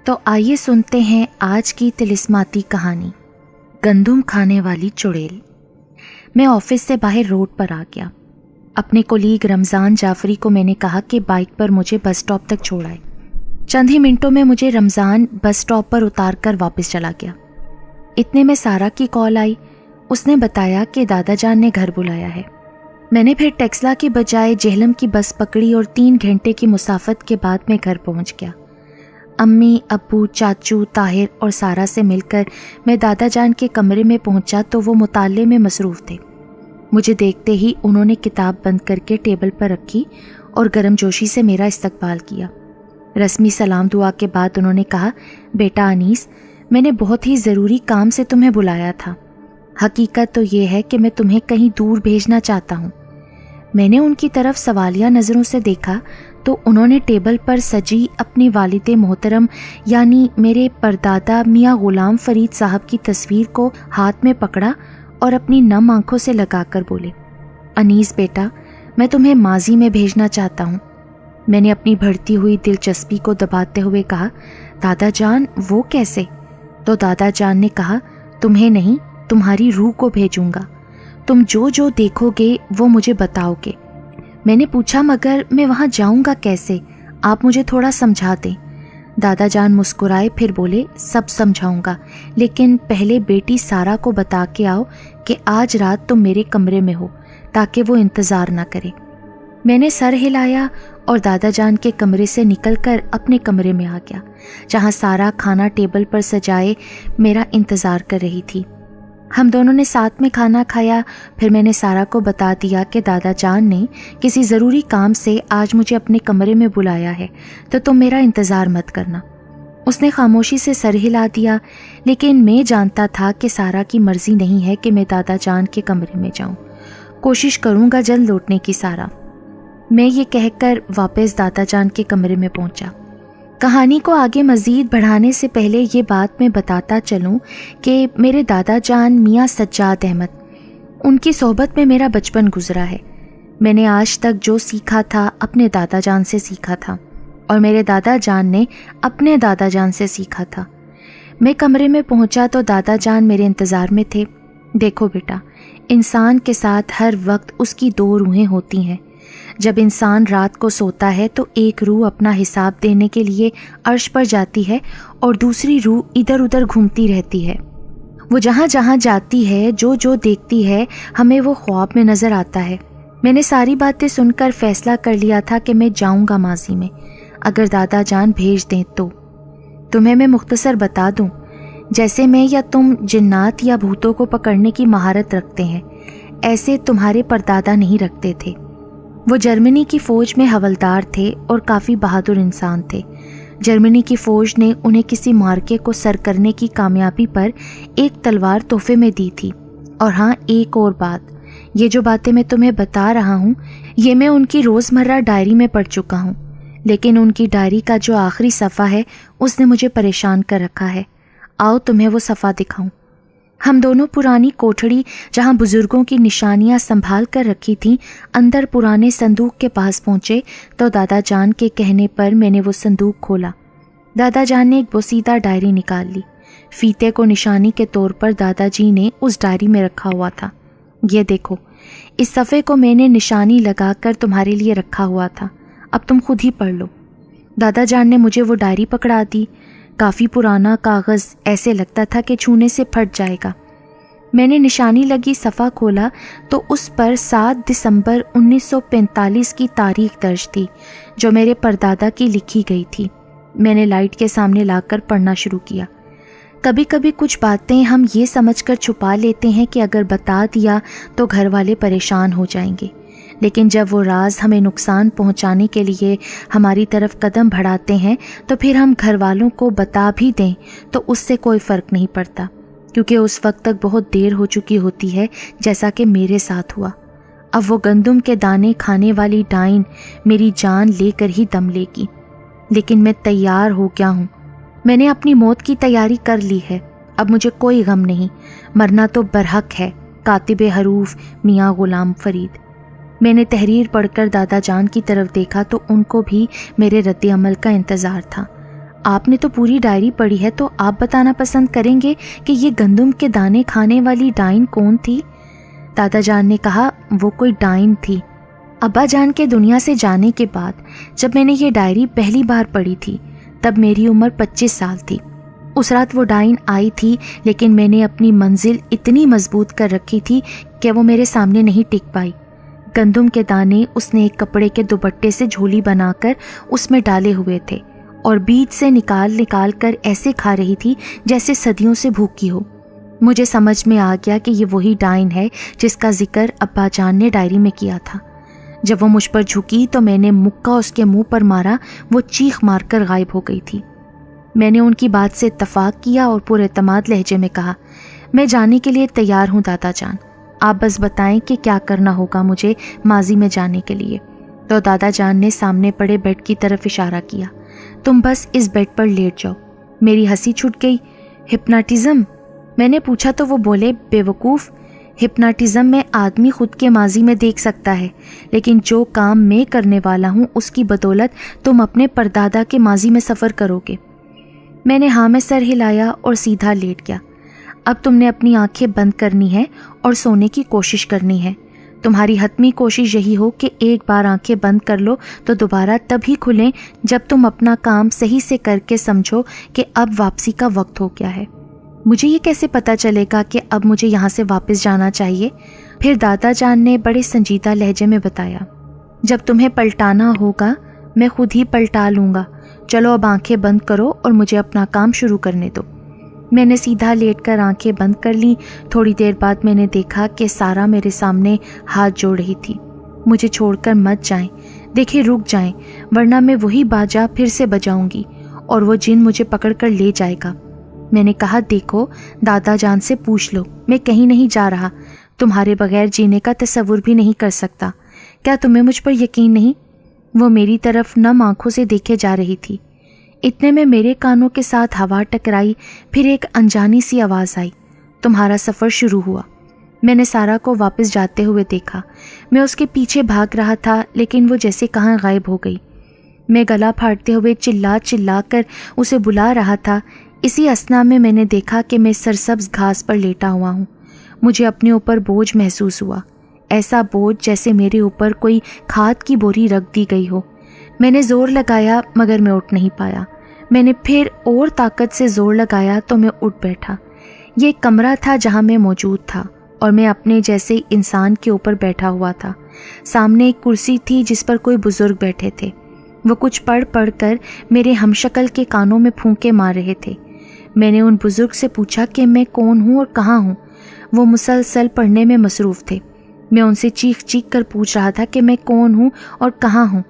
تو آئیے سنتے ہیں آج کی طلسماتی کہانی، گندم کھانے والی چڑیل۔ میں آفس سے باہر روڈ پر آ گیا۔ اپنے کولیگ رمضان جعفری کو میں نے کہا کہ بائک پر مجھے بس سٹاپ تک چھوڑائے۔ چند ہی منٹوں میں مجھے رمضان بس سٹاپ پر اتار کر واپس چلا گیا۔ اتنے میں سارا کی کال آئی۔ اس نے بتایا کہ دادا جان نے گھر بلایا ہے۔ میں نے پھر ٹیکسلا کی بجائے جہلم کی بس پکڑی اور 3 گھنٹے کی مسافت کے بعد میں گھر پہنچ گیا۔ امی، ابو، چاچو، طاہر اور سارا سے مل کر میں دادا جان کے کمرے میں پہنچا تو وہ مطالعے میں مصروف تھے۔ مجھے دیکھتے ہی انہوں نے کتاب بند کر کے ٹیبل پر رکھی اور گرم جوشی سے میرا استقبال کیا۔ رسمی سلام دعا کے بعد انہوں نے کہا، بیٹا انیس، میں نے بہت ہی ضروری کام سے تمہیں بلایا تھا۔ حقیقت تو یہ ہے کہ میں تمہیں کہیں دور بھیجنا چاہتا ہوں۔ میں نے ان کی طرف سوالیہ نظروں سے دیکھا تو انہوں نے ٹیبل پر سجی اپنی والد محترم یعنی میرے پردادا میاں غلام فرید صاحب کی تصویر کو ہاتھ میں پکڑا اور اپنی نم آنکھوں سے لگا کر بولے، انیس بیٹا، میں تمہیں ماضی میں بھیجنا چاہتا ہوں۔ میں نے اپنی بڑھتی ہوئی دلچسپی کو دباتے ہوئے کہا، دادا جان وہ کیسے؟ تو دادا جان نے کہا، تمہیں نہیں، تمہاری روح کو بھیجوں گا۔ تم جو جو دیکھو گے وہ مجھے بتاؤ گے۔ میں نے پوچھا، مگر میں وہاں جاؤں گا کیسے؟ آپ مجھے تھوڑا سمجھا دیں۔ دادا جان مسکرائے، پھر بولے، سب سمجھاؤں گا، لیکن پہلے بیٹی سارا کو بتا کے آؤ کہ آج رات تم میرے کمرے میں ہو تاکہ وہ انتظار نہ کرے۔ میں نے سر ہلایا اور دادا جان کے کمرے سے نکل کر اپنے کمرے میں آ گیا، جہاں سارا کھانا ٹیبل پر سجائے میرا انتظار کر رہی تھی۔ ہم دونوں نے ساتھ میں کھانا کھایا۔ پھر میں نے سارا کو بتا دیا کہ دادا جان نے کسی ضروری کام سے آج مجھے اپنے کمرے میں بلایا ہے، تو تم میرا انتظار مت کرنا۔ اس نے خاموشی سے سر ہلا دیا، لیکن میں جانتا تھا کہ سارا کی مرضی نہیں ہے کہ میں دادا جان کے کمرے میں جاؤں۔ کوشش کروں گا جلد لوٹنے کی سارا۔ میں یہ کہہ کر واپس دادا جان کے کمرے میں پہنچا۔ کہانی کو آگے مزید بڑھانے سے پہلے یہ بات میں بتاتا چلوں کہ میرے دادا جان میاں سجاد احمد، ان کی صحبت میں میرا بچپن گزرا ہے۔ میں نے آج تک جو سیکھا تھا اپنے دادا جان سے سیکھا تھا، اور میرے دادا جان نے اپنے دادا جان سے سیکھا تھا۔ میں کمرے میں پہنچا تو دادا جان میرے انتظار میں تھے۔ دیکھو بیٹا، انسان کے ساتھ ہر وقت اس کی 2 روحیں ہوتی ہیں۔ جب انسان رات کو سوتا ہے تو ایک روح اپنا حساب دینے کے لیے عرش پر جاتی ہے اور دوسری روح ادھر ادھر گھومتی رہتی ہے۔ وہ جہاں جہاں جاتی ہے، جو جو دیکھتی ہے، ہمیں وہ خواب میں نظر آتا ہے۔ میں نے ساری باتیں سن کر فیصلہ کر لیا تھا کہ میں جاؤں گا ماضی میں، اگر دادا جان بھیج دیں تو۔ تمہیں میں مختصر بتا دوں، جیسے میں یا تم جنات یا بھوتوں کو پکڑنے کی مہارت رکھتے ہیں، ایسے تمہارے پردادا نہیں رکھتے تھے۔ وہ جرمنی کی فوج میں حوالدار تھے اور کافی بہادر انسان تھے۔ جرمنی کی فوج نے انہیں کسی مارکے کو سر کرنے کی کامیابی پر ایک تلوار تحفے میں دی تھی۔ اور ہاں، ایک اور بات، یہ جو باتیں میں تمہیں بتا رہا ہوں یہ میں ان کی روزمرہ ڈائری میں پڑھ چکا ہوں، لیکن ان کی ڈائری کا جو آخری صفحہ ہے اس نے مجھے پریشان کر رکھا ہے۔ آؤ تمہیں وہ صفحہ دکھاؤں۔ ہم دونوں پرانی کوٹھڑی جہاں بزرگوں کی نشانیاں سنبھال کر رکھی تھیں، اندر پرانے صندوق کے پاس پہنچے تو دادا جان کے کہنے پر میں نے وہ صندوق کھولا۔ دادا جان نے ایک بوسیدہ ڈائری نکال لی۔ فیتے کو نشانی کے طور پر دادا جی نے اس ڈائری میں رکھا ہوا تھا۔ یہ دیکھو، اس صفحے کو میں نے نشانی لگا کر تمہارے لیے رکھا ہوا تھا، اب تم خود ہی پڑھ لو۔ دادا جان نے مجھے وہ ڈائری پکڑا دی۔ کافی پرانا کاغذ، ایسے لگتا تھا کہ چھونے سے پھٹ جائے گا۔ میں نے نشانی لگی صفحہ کھولا تو اس پر 7 دسمبر 1945 کی تاریخ درج تھی، جو میرے پردادا کی لکھی گئی تھی۔ میں نے لائٹ کے سامنے لا کر پڑھنا شروع کیا۔ کبھی کبھی کچھ باتیں ہم یہ سمجھ کر چھپا لیتے ہیں کہ اگر بتا دیا تو گھر والے پریشان ہو جائیں گے، لیکن جب وہ راز ہمیں نقصان پہنچانے کے لیے ہماری طرف قدم بڑھاتے ہیں تو پھر ہم گھر والوں کو بتا بھی دیں تو اس سے کوئی فرق نہیں پڑتا، کیونکہ اس وقت تک بہت دیر ہو چکی ہوتی ہے، جیسا کہ میرے ساتھ ہوا۔ اب وہ گندم کے دانے کھانے والی ڈائن میری جان لے کر ہی دم لے گی، لیکن میں تیار ہو گیا ہوں۔ میں نے اپنی موت کی تیاری کر لی ہے، اب مجھے کوئی غم نہیں، مرنا تو برحق ہے۔ کاتب حروف میاں غلام فرید۔ میں نے تحریر پڑھ کر دادا جان کی طرف دیکھا تو ان کو بھی میرے رد عمل کا انتظار تھا۔ آپ نے تو پوری ڈائری پڑھی ہے، تو آپ بتانا پسند کریں گے کہ یہ گندم کے دانے کھانے والی ڈائن کون تھی؟ دادا جان نے کہا، وہ کوئی ڈائن تھی۔ ابا جان کے دنیا سے جانے کے بعد جب میں نے یہ ڈائری پہلی بار پڑھی تھی تب میری عمر 25 سال تھی۔ اس رات وہ ڈائن آئی تھی، لیکن میں نے اپنی منزل اتنی مضبوط کر رکھی تھی کہ وہ میرے سامنے نہیں ٹک پائی۔ گندم کے دانے اس نے ایک کپڑے کے دوپٹے سے جھولی بنا کر اس میں ڈالے ہوئے تھے اور بیچ سے نکال کر ایسے کھا رہی تھی جیسے صدیوں سے بھوکی ہو۔ مجھے سمجھ میں آ گیا کہ یہ وہی ڈائن ہے جس کا ذکر ابا جان نے ڈائری میں کیا تھا۔ جب وہ مجھ پر جھکی تو میں نے مکہ اس کے منہ پر مارا، وہ چیخ مار کر غائب ہو گئی تھی۔ میں نے ان کی بات سے اتفاق کیا اور پر اعتماد لہجے میں کہا، میں جانے کے لیے تیار ہوں دادا جان، آپ بس بتائیں کہ کیا کرنا ہوگا مجھے ماضی میں جانے کے لیے۔ تو دادا جان نے سامنے پڑے بیڈ کی طرف اشارہ کیا، تم بس اس بیڈ پر لیٹ جاؤ۔ میری ہنسی چھوٹ گئی۔ ہپناٹزم؟ میں نے پوچھا تو وہ بولے، بے وقوف، ہپناٹزم میں آدمی خود کے ماضی میں دیکھ سکتا ہے، لیکن جو کام میں کرنے والا ہوں اس کی بدولت تم اپنے پردادا کے ماضی میں سفر کرو گے۔ میں نے ہاں میں سر ہلایا اور سیدھا لیٹ گیا۔ اب تم نے اپنی آنکھیں بند کرنی ہے اور سونے کی کوشش کرنی ہے۔ تمہاری حتمی کوشش یہی ہو کہ ایک بار آنکھیں بند کر لو تو دوبارہ تبھی کھلیں جب تم اپنا کام صحیح سے کر کے سمجھو کہ اب واپسی کا وقت ہو گیا ہے۔ مجھے یہ کیسے پتہ چلے گا کہ اب مجھے یہاں سے واپس جانا چاہیے؟ پھر دادا جان نے بڑے سنجیدہ لہجے میں بتایا، جب تمہیں پلٹانا ہوگا میں خود ہی پلٹا لوں گا۔ چلو اب آنکھیں بند کرو اور مجھے اپنا کام شروع کرنے دو۔ میں نے سیدھا لیٹ کر آنکھیں بند کر لیں۔ تھوڑی دیر بعد میں نے دیکھا کہ سارا میرے سامنے ہاتھ جوڑ رہی تھی۔ مجھے چھوڑ کر مت جائیں، دیکھیں رک جائیں، ورنہ میں وہی باجا پھر سے بجاؤں گی اور وہ جن مجھے پکڑ کر لے جائے گا۔ میں نے کہا، دیکھو دادا جان سے پوچھ لو، میں کہیں نہیں جا رہا، تمہارے بغیر جینے کا تصور بھی نہیں کر سکتا۔ کیا تمہیں مجھ پر یقین نہیں؟ وہ میری طرف نم آنکھوں سے دیکھے جا رہی تھی۔ اتنے میں میرے کانوں کے ساتھ ہوا ٹکرائی، پھر ایک انجانی سی آواز آئی، تمہارا سفر شروع ہوا۔ میں نے سارا کو واپس جاتے ہوئے دیکھا۔ میں اس کے پیچھے بھاگ رہا تھا، لیکن وہ جیسے کہاں غائب ہو گئی۔ میں گلا پھاڑتے ہوئے چلا کر اسے بلا رہا تھا۔ اسی اثنا میں میں نے دیکھا کہ میں سرسبز گھاس پر لیٹا ہوا ہوں۔ مجھے اپنے اوپر بوجھ محسوس ہوا، ایسا بوجھ جیسے میرے اوپر کوئی کھاد کی بوری رکھ دی گئی ہو۔ میں نے زور لگایا مگر میں اٹھ نہیں پایا۔ میں نے پھر اور طاقت سے زور لگایا تو میں اٹھ بیٹھا۔ یہ ایک کمرہ تھا جہاں میں موجود تھا اور میں اپنے جیسے انسان کے اوپر بیٹھا ہوا تھا۔ سامنے ایک کرسی تھی جس پر کوئی بزرگ بیٹھے تھے۔ وہ کچھ پڑھ کر میرے ہمشکل کے کانوں میں پھونکے مار رہے تھے۔ میں نے ان بزرگ سے پوچھا کہ میں کون ہوں اور کہاں ہوں۔ وہ مسلسل پڑھنے میں مصروف تھے۔ میں ان سے چیخ کر پوچھ رہا تھا کہ میں کون ہوں اور کہاں ہوں۔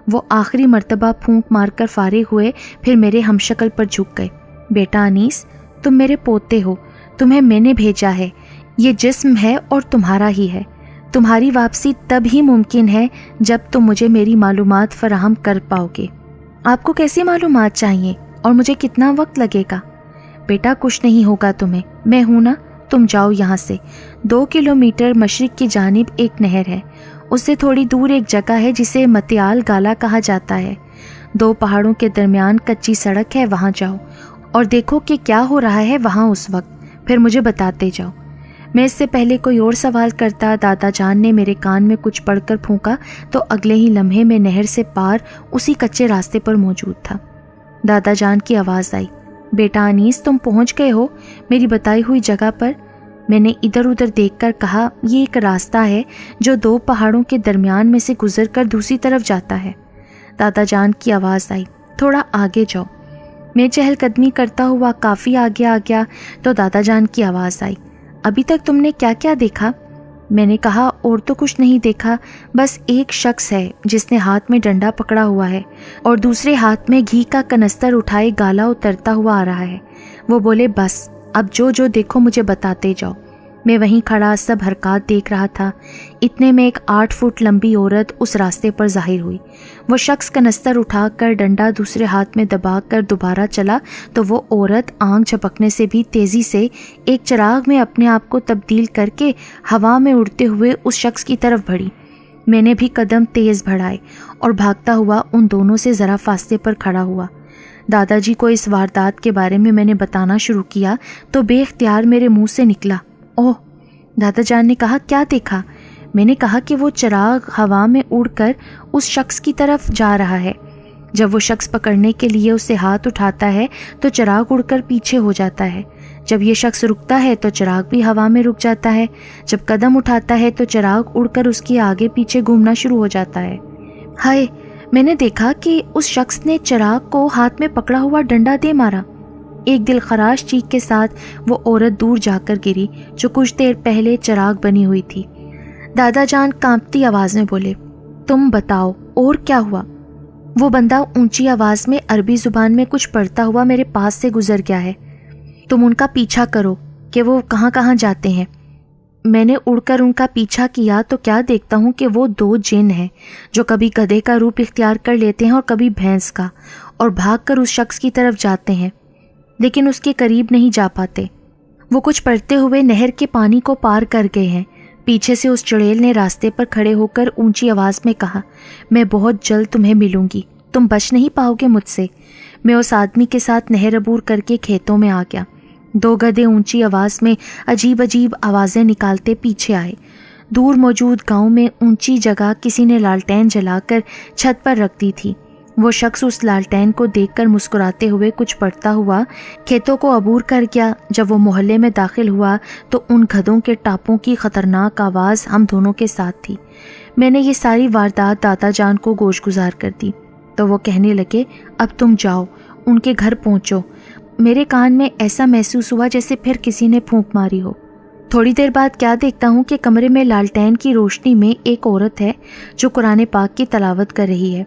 وہ آخری مرتبہ پھونک مار کر فارغ ہوئے، پھر میرے ہمشکل پر جھک گئے۔ بیٹا انیس، تم میرے پوتے ہو، تمہیں میں نے بھیجا ہے۔ یہ جسم ہے اور تمہارا ہی ہے۔ تمہاری واپسی تب ہی ممکن ہے جب تم مجھے میری معلومات فراہم کر پاؤ گے۔ آپ کو کیسی معلومات چاہیے اور مجھے کتنا وقت لگے گا؟ بیٹا کچھ نہیں ہوگا تمہیں، میں ہوں نا، تم جاؤ یہاں سے۔ 2 کلومیٹر مشرق کی جانب ایک نہر ہے، اس سے تھوڑی دور ایک جگہ ہے جسے متیال گالا کہا جاتا ہے۔ 2 پہاڑوں کے درمیان کچی سڑک ہے، وہاں جاؤ اور دیکھو کہ کیا ہو رہا ہے وہاں اس وقت، پھر مجھے بتاتے جاؤ۔ میں اس سے پہلے کوئی اور سوال کرتا، دادا جان نے میرے کان میں کچھ پڑھ کر پھونکا تو اگلے ہی لمحے میں نہر سے پار اسی کچے راستے پر موجود تھا۔ دادا جان کی آواز آئی، بیٹا انیس، تم پہنچ گئے ہو میری بتائی ہوئی جگہ پر؟ میں نے ادھر ادھر دیکھ کر کہا، یہ ایک راستہ ہے جو 2 پہاڑوں کے درمیان میں سے گزر کر دوسری طرف جاتا ہے۔ دادا جان کی آواز آئی، تھوڑا آگے جاؤ۔ میں چہل قدمی کرتا ہوا کافی آگے آ گیا تو دادا جان کی آواز آئی، ابھی تک تم نے کیا کیا دیکھا؟ میں نے کہا، اور تو کچھ نہیں دیکھا، بس ایک شخص ہے جس نے ہاتھ میں ڈنڈا پکڑا ہوا ہے اور دوسرے ہاتھ میں گھی کا کنستر اٹھائے گالا اترتا ہوا آ رہا ہے۔ وہ بولے، بس اب جو دیکھو مجھے بتاتے جاؤ۔ میں وہیں کھڑا سب حرکات دیکھ رہا تھا۔ اتنے میں ایک 8 فٹ لمبی عورت اس راستے پر ظاہر ہوئی۔ وہ شخص کنستر اٹھا کر ڈنڈا دوسرے ہاتھ میں دبا کر دوبارہ چلا تو وہ عورت آنکھ جھپکنے سے بھی تیزی سے ایک چراغ میں اپنے آپ کو تبدیل کر کے ہوا میں اڑتے ہوئے اس شخص کی طرف بڑھی۔ میں نے بھی قدم تیز بڑھائے اور بھاگتا ہوا ان دونوں سے ذرا فاصلے پر کھڑا ہوا۔ دادا جی کو اس واردات کے بارے میں نے بتانا شروع کیا تو بے اختیار میرے منہ سے نکلا، اوہ۔ دادا جان نے کہا، کیا دیکھا؟ میں نے کہا کہ وہ چراغ ہوا میں اڑ کر اس شخص کی طرف جا رہا ہے۔ جب وہ شخص پکڑنے کے لیے اسے ہاتھ اٹھاتا ہے تو چراغ اڑ کر پیچھے ہو جاتا ہے، جب یہ شخص رکتا ہے تو چراغ بھی ہوا میں رک جاتا ہے، جب قدم اٹھاتا ہے تو چراغ اڑ کر اس کے آگے پیچھے گھومنا شروع ہو جاتا ہے۔ ہائے، میں نے دیکھا کہ اس شخص نے چراغ کو ہاتھ میں پکڑا ہوا ڈنڈا دے مارا۔ ایک دل خراش چیخ کے ساتھ وہ عورت دور جا کر گری جو کچھ دیر پہلے چراغ بنی ہوئی تھی۔ دادا جان کانپتی آواز میں بولے، تم بتاؤ اور کیا ہوا؟ وہ بندہ اونچی آواز میں عربی زبان میں کچھ پڑھتا ہوا میرے پاس سے گزر گیا ہے، تم ان کا پیچھا کرو کہ وہ کہاں کہاں جاتے ہیں۔ میں نے اڑ کر ان کا پیچھا کیا تو کیا دیکھتا ہوں کہ وہ دو جن ہیں جو کبھی گدھے کا روپ اختیار کر لیتے ہیں اور کبھی بھینس کا، اور بھاگ کر اس شخص کی طرف جاتے ہیں لیکن اس کے قریب نہیں جا پاتے۔ وہ کچھ پڑھتے ہوئے نہر کے پانی کو پار کر گئے ہیں۔ پیچھے سے اس چڑیل نے راستے پر کھڑے ہو کر اونچی آواز میں کہا، میں بہت جلد تمہیں ملوں گی، تم بچ نہیں پاؤ گے مجھ سے۔ میں اس آدمی کے ساتھ نہر عبور کر کے کھیتوں میں آ گیا۔ دو گدھے اونچی آواز میں عجیب عجیب آوازیں نکالتے پیچھے آئے۔ دور موجود گاؤں میں اونچی جگہ کسی نے لالٹین جلا کر چھت پر رکھ دی تھی۔ وہ شخص اس لالٹین کو دیکھ کر مسکراتے ہوئے کچھ پڑھتا ہوا کھیتوں کو عبور کر گیا۔ جب وہ محلے میں داخل ہوا تو ان گدھوں کے ٹاپوں کی خطرناک آواز ہم دونوں کے ساتھ تھی۔ میں نے یہ ساری واردات دادا جان کو گوش گزار کر دی تو وہ کہنے لگے، اب تم جاؤ، ان کے گھر پہنچو۔ میرے کان میں ایسا محسوس ہوا جیسے پھر کسی نے پھونک ماری ہو۔ تھوڑی دیر بعد کیا دیکھتا ہوں کہ کمرے میں لالٹین کی روشنی میں ایک عورت ہے جو قرآن پاک کی تلاوت کر رہی ہے۔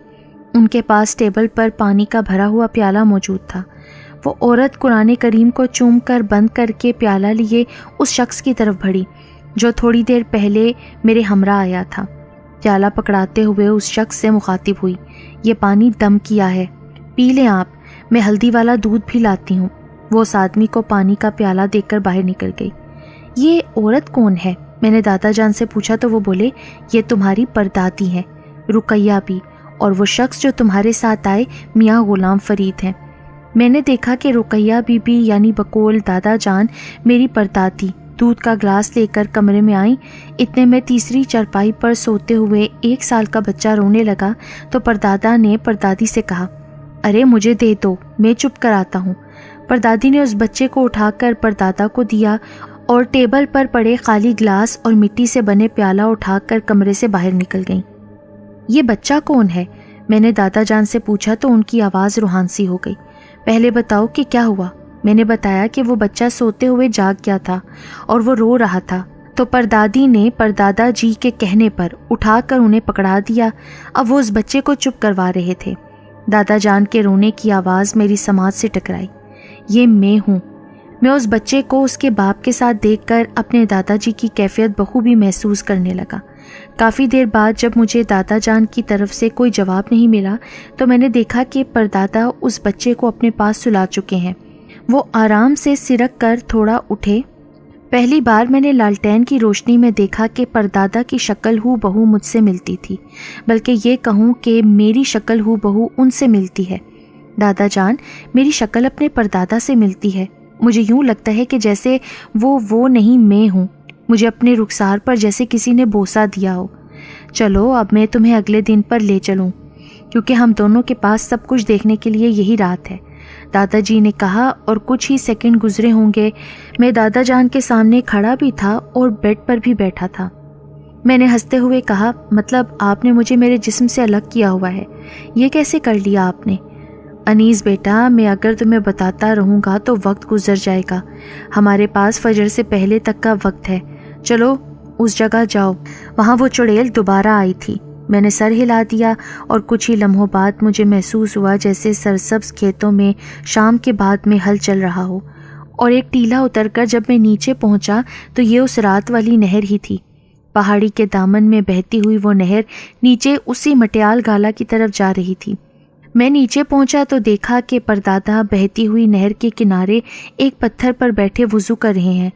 ان کے پاس ٹیبل پر پانی کا بھرا ہوا پیالہ موجود تھا۔ وہ عورت قرآن کریم کو چوم کر بند کر کے پیالہ لیے اس شخص کی طرف بڑھی جو تھوڑی دیر پہلے میرے ہمراہ آیا تھا۔ پیالہ پکڑاتے ہوئے اس شخص سے مخاطب ہوئی، یہ پانی دم کیا ہے، پی لیں آپ، میں ہلدی والا دودھ بھی لاتی ہوں۔ وہ اس آدمی کو پانی کا پیالہ دے کر باہر نکل گئی۔ یہ عورت کون ہے؟ میں نے دادا جان سے پوچھا تو وہ بولے، یہ تمہاری پردادی ہیں، رقیہ بھی، اور وہ شخص جو تمہارے ساتھ آئے میاں غلام فرید ہیں۔ میں نے دیکھا کہ رقیہ بی بی یعنی بقول دادا جان میری پردادی دودھ کا گلاس لے کر کمرے میں آئیں۔ اتنے میں تیسری چارپائی پر سوتے ہوئے 1 سال کا بچہ رونے لگا تو پردادا نے پردادی سے کہا، ارے مجھے دے دو، میں چپ کر آتا ہوں۔ پردادی نے اس بچے کو اٹھا کر پردادا کو دیا اور ٹیبل پر پڑے خالی گلاس اور مٹی سے بنے پیالہ اٹھا کر کمرے سے باہر نکل گئیں۔ یہ بچہ کون ہے؟ میں نے دادا جان سے پوچھا تو ان کی آواز روحان سی ہو گئی۔ پہلے بتاؤ کہ کیا ہوا؟ میں نے بتایا کہ وہ بچہ سوتے ہوئے جاگ گیا تھا اور وہ رو رہا تھا تو پردادی نے پردادا جی کے کہنے پر اٹھا کر انہیں پکڑا دیا۔ اب وہ اس بچے کو چپ کروا رہے تھے۔ دادا جان کے رونے کی آواز میری سماعت سے ٹکرائی۔ یہ میں ہوں۔ میں اس بچے کو اس کے باپ کے ساتھ دیکھ کر اپنے دادا جی کی کیفیت بخوبی محسوس کرنے لگا۔ کافی دیر بعد جب مجھے دادا جان کی طرف سے کوئی جواب نہیں ملا تو میں نے دیکھا کہ پردادا اس بچے کو اپنے پاس سلا چکے ہیں۔ وہ آرام سے سرک کر تھوڑا اٹھے۔ پہلی بار میں نے لالٹین کی روشنی میں دیکھا کہ پردادا کی شکل ہو بہو مجھ سے ملتی تھی، بلکہ یہ کہوں کہ میری شکل ہو بہو ان سے ملتی ہے۔ دادا جان، میری شکل اپنے پردادا سے ملتی ہے۔ مجھے یوں لگتا ہے کہ جیسے وہ نہیں میں ہوں۔ مجھے اپنے رخسار پر جیسے کسی نے بوسہ دیا ہو۔ چلو اب میں تمہیں اگلے دن پر لے چلوں کیونکہ ہم دونوں کے پاس سب کچھ دیکھنے کے لیے یہی رات ہے، دادا جی نے کہا، اور کچھ ہی سیکنڈ گزرے ہوں گے میں دادا جان کے سامنے کھڑا بھی تھا اور بیڈ پر بھی بیٹھا تھا۔ میں نے ہنستے ہوئے کہا، مطلب آپ نے مجھے میرے جسم سے الگ کیا ہوا ہے، یہ کیسے کر لیا آپ نے؟ انیس بیٹا، میں اگر تمہیں بتاتا رہوں گا تو وقت گزر جائے گا، ہمارے پاس فجر سے پہلے تک کا وقت ہے، چلو اس جگہ جاؤ۔ وہاں وہ چڑیل دوبارہ آئی تھی۔ میں نے سر ہلا دیا اور کچھ ہی لمحوں بعد مجھے محسوس ہوا جیسے سرسبز کھیتوں میں شام کے بعد میں ہل چل رہا ہو، اور ایک ٹیلا اتر کر جب میں نیچے پہنچا تو یہ اس رات والی نہر ہی تھی۔ پہاڑی کے دامن میں بہتی ہوئی وہ نہر نیچے اسی مٹیال گالا کی طرف جا رہی تھی۔ میں نیچے پہنچا تو دیکھا کہ پردادا بہتی ہوئی نہر کے کنارے ایک پتھر پر بیٹھے وضو کر رہے ہیں،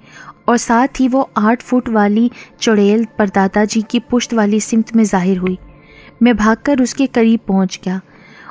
اور ساتھ ہی وہ 8 فٹ والی چڑیل پردادا جی کی پشت والی سمت میں ظاہر ہوئی۔ میں بھاگ کر اس کے قریب پہنچ گیا۔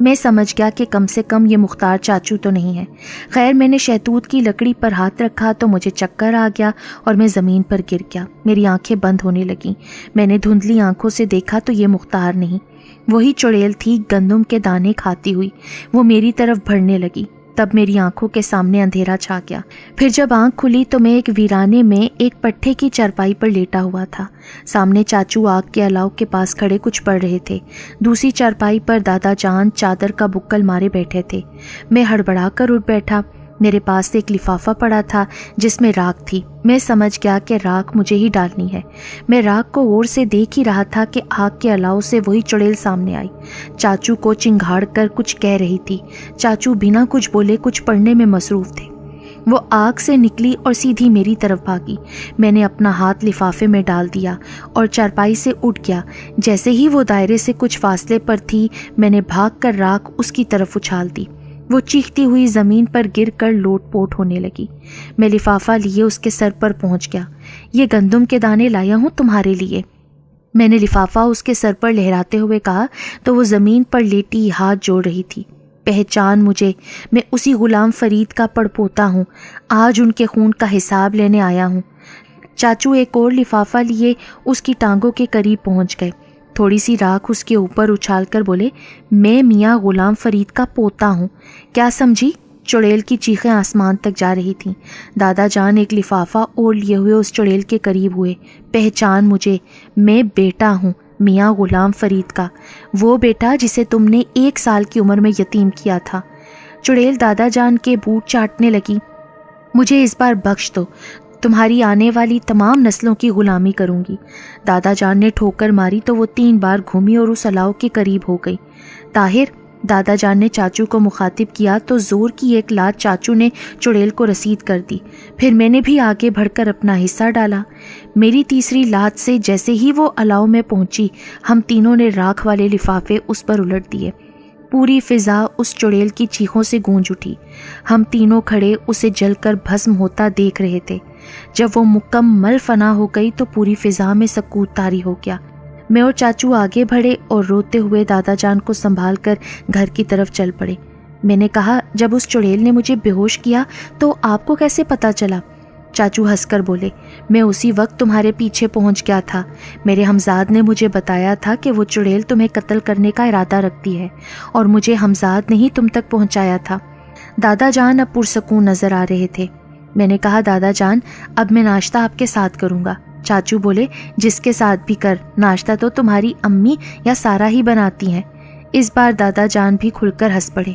میں سمجھ گیا کہ کم سے کم یہ مختار چاچو تو نہیں ہے۔ خیر میں نے شہتوت کی لکڑی پر ہاتھ رکھا تو مجھے چکر آ گیا اور میں زمین پر گر گیا۔ میری آنکھیں بند ہونے لگیں۔ میں نے دھندلی آنکھوں سے دیکھا تو یہ مختار نہیں، وہی چڑیل تھی گندم کے دانے کھاتی ہوئی۔ وہ میری طرف بڑھنے لگی، تب میری آنکھوں کے سامنے اندھیرا چھا گیا۔ پھر جب آنکھ کھلی تو میں ایک ویرانے میں ایک پٹھے کی چارپائی پر لیٹا ہوا تھا۔ سامنے چاچو آگ کے الاؤ کے پاس کھڑے کچھ پڑھ رہے تھے۔ دوسری چارپائی پر دادا جان چادر کا بکل مارے بیٹھے تھے۔ میں ہڑبڑا کر اٹھ بیٹھا۔ میرے پاس ایک لفافہ پڑا تھا جس میں راکھ تھی۔ میں سمجھ گیا کہ راکھ مجھے ہی ڈالنی ہے۔ میں راکھ کو غور سے دیکھ ہی رہا تھا کہ آگ کے الاؤ سے وہی چڑیل سامنے آئی۔ چاچو کو چنگھاڑ کر کچھ کہہ رہی تھی۔ چاچو بنا کچھ بولے کچھ پڑھنے میں مصروف تھے۔ وہ آگ سے نکلی اور سیدھی میری طرف بھاگی۔ میں نے اپنا ہاتھ لفافے میں ڈال دیا اور چارپائی سے اٹھ گیا۔ جیسے ہی وہ دائرے سے کچھ فاصلے پر تھی میں نے بھاگ کر راکھ اس کی طرف اچھال دی۔ وہ چیختی ہوئی زمین پر گر کر لوٹ پوٹ ہونے لگی۔ میں لفافہ لیے اس کے سر پر پہنچ گیا۔ یہ گندم کے دانے لایا ہوں تمہارے لیے، میں نے لفافہ اس کے سر پر لہراتے ہوئے کہا تو وہ زمین پر لیٹی ہاتھ جوڑ رہی تھی۔ پہچان مجھے، میں اسی غلام فرید کا پڑپوتا ہوں، آج ان کے خون کا حساب لینے آیا ہوں۔ چاچو ایک اور لفافہ لیے اس کی ٹانگوں کے قریب پہنچ گئے۔ تھوڑی سی راکھ اس کے اوپر اچھال کر بولے، میں میاں غلام فرید کا پوتا ہوں، کیا سمجھی؟ چڑیل کی چیخیں آسمان تک جا رہی تھیں۔ دادا جان ایک لفافہ اور لیے ہوئے اس چڑیل کے قریب ہوئے۔ پہچان مجھے، میں بیٹا ہوں میاں غلام فرید کا، وہ بیٹا جسے تم نے 1 سال کی عمر میں یتیم کیا تھا۔ چڑیل دادا جان کے بوٹ چاٹنے لگی۔ مجھے اس بار بخش دو، تمہاری آنے والی تمام نسلوں کی غلامی کروں گی۔ دادا جان نے ٹھوکر ماری تو وہ 3 بار گھومی اور اس الاؤ کے قریب ہو گئی۔ طاہر، دادا جان نے چاچو کو مخاطب کیا تو زور کی ایک لات چاچو نے چڑیل کو رسید کر دی۔ پھر میں نے بھی آگے بڑھ کر اپنا حصہ ڈالا۔ میری تیسری لات سے جیسے ہی وہ الاؤ میں پہنچی، ہم تینوں نے راکھ والے لفافے اس پر الٹ دیے۔ پوری فضا اس چڑیل کی چیخوں سے گونج اٹھی۔ ہم تینوں کھڑے اسے جل کر بھسم ہوتا دیکھ رہے تھے۔ جب وہ مکمل فنا ہو گئی تو پوری فضا میں سکوت طاری ہو گیا۔ میں اور چاچو آگے بڑھے اور روتے ہوئے دادا جان کو سنبھال کر گھر کی طرف چل پڑے۔ میں نے کہا، جب اس چڑیل نے مجھے بے ہوش کیا تو آپ کو کیسے پتہ چلا؟ چاچو ہنس کر بولے، میں اسی وقت تمہارے پیچھے پہنچ گیا تھا۔ میرے ہمزاد نے مجھے بتایا تھا کہ وہ چڑیل تمہیں قتل کرنے کا ارادہ رکھتی ہے، اور مجھے ہمزاد نے ہی تم تک پہنچایا تھا۔ دادا جان اب پرسکون نظر آ رہے تھے۔ میں نے کہا، دادا جان اب میں ناشتہ آپ کے ساتھ کروں گا۔ چاچو بولے، جس کے ساتھ بھی کر، ناشتہ تو تمہاری امی یا سارا ہی بناتی ہیں۔ اس بار دادا جان بھی کھل کر ہنس پڑے۔